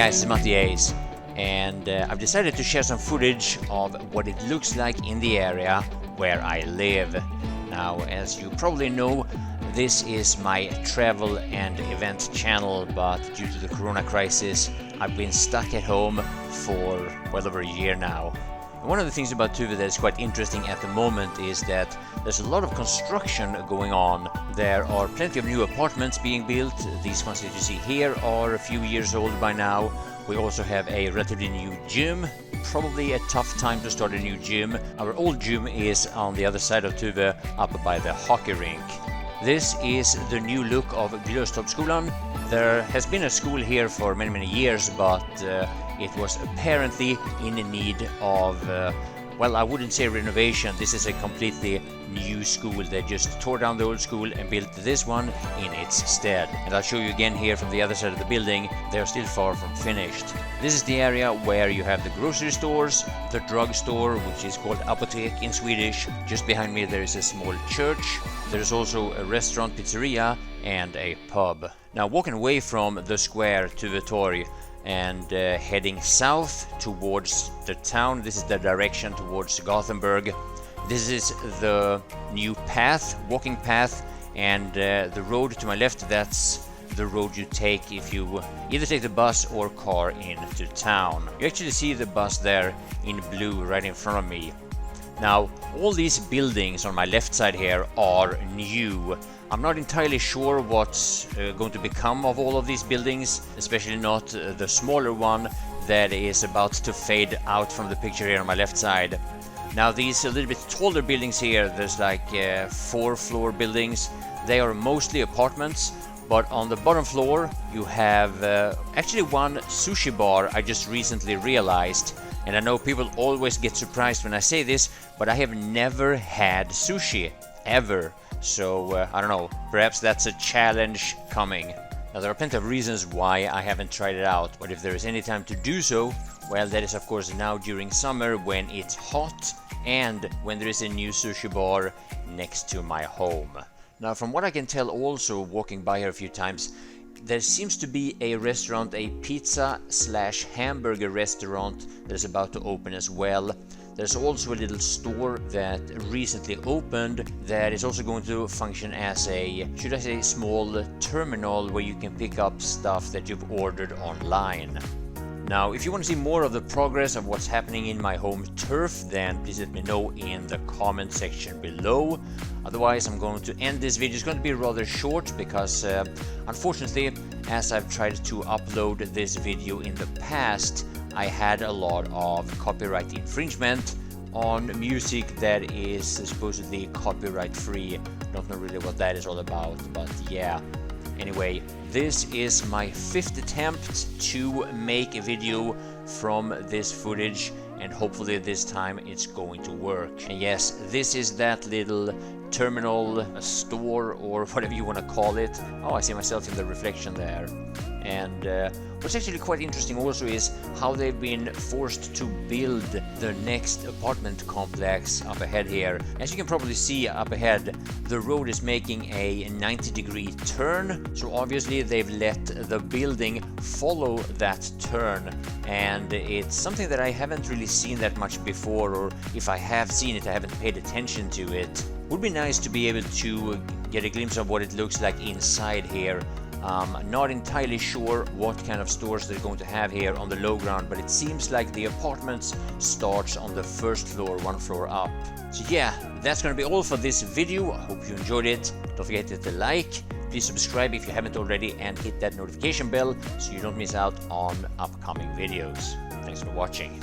guys, it's Mattiace, and I've decided to share some footage of what it looks like in the area where I live. Now, as you probably know, this is my travel and event channel, but due to the corona crisis, I've been stuck at home for well over a year now. One of the things about Tuve that is quite interesting at the moment is that there's a lot of construction going on. There are plenty of new apartments being built. These ones that you see here are a few years old by now. We also have a relatively new gym. Probably a tough time to start a new gym. Our old gym is on the other side of Tuve, up by the hockey rink. This is the new look of Skolan. There has been a school here for many years, but it was apparently in need of, well, I wouldn't say renovation. This is a completely new school. They just tore down the old school and built this one in its stead. And I'll show you again here from the other side of the building. They're still far from finished. This is the area where you have the grocery stores, the drugstore, which is called apotek in Swedish. Just behind me there is a small church. There's also a restaurant, pizzeria, and a pub. Now, walking away from the square to the Torg and heading south towards the town, this is the direction towards Gothenburg. This is the new path, walking path, and the road to my left, that's the road you take if you either take the bus or car into town. You actually see the bus there in blue right in front of me. Now, all these buildings on my left side here are new. I'm not entirely sure what's going to become of all of these buildings, especially not the smaller one that is about to fade out from the picture here on my left side. Now, these a little bit taller buildings here, there's like 4-floor buildings. They are mostly apartments, but on the bottom floor you have actually one sushi bar I just recently realized. And I know people always get surprised when I say this, but I have never had sushi, ever. So, I don't know, perhaps that's a challenge coming. Now, there are plenty of reasons why I haven't tried it out, but if there is any time to do so, well, that is of course now during summer when it's hot and when there is a new sushi bar next to my home. Now, from what I can tell also, walking by here a few times, there seems to be a restaurant, a pizza/hamburger restaurant that is about to open as well. There's also a little store that recently opened that is also going to function as a, should I say, small terminal where you can pick up stuff that you've ordered online. Now, if you want to see more of the progress of what's happening in my home turf, then please let me know in the comment section below. Otherwise, I'm going to end this video. It's going to be rather short because, unfortunately, as I've tried to upload this video in the past, I had a lot of copyright infringement on music that is supposedly copyright free. Don't know really what that is all about, but yeah. Anyway, this is my 5th attempt to make a video from this footage, and hopefully this time it's going to work. And yes, this is that little terminal, a store, or whatever you want to call it. Oh, I see myself in the reflection there. And what's actually quite interesting also is how they've been forced to build the next apartment complex up ahead here. As you can probably see up ahead, the road is making a 90-degree turn, so obviously they've let the building follow that turn, and it's something that I haven't really seen that much before, or if I have seen it, I haven't paid attention to it. Would be nice to be able to get a glimpse of what it looks like inside here. Not entirely sure what kind of stores they're going to have here on the low ground, but it seems like the apartments starts on the 1st floor, 1 floor up. So yeah, that's gonna be all for this video. I hope you enjoyed it. Don't forget to hit the like, please subscribe if you haven't already, and hit that notification bell so you don't miss out on upcoming videos. Thanks for watching.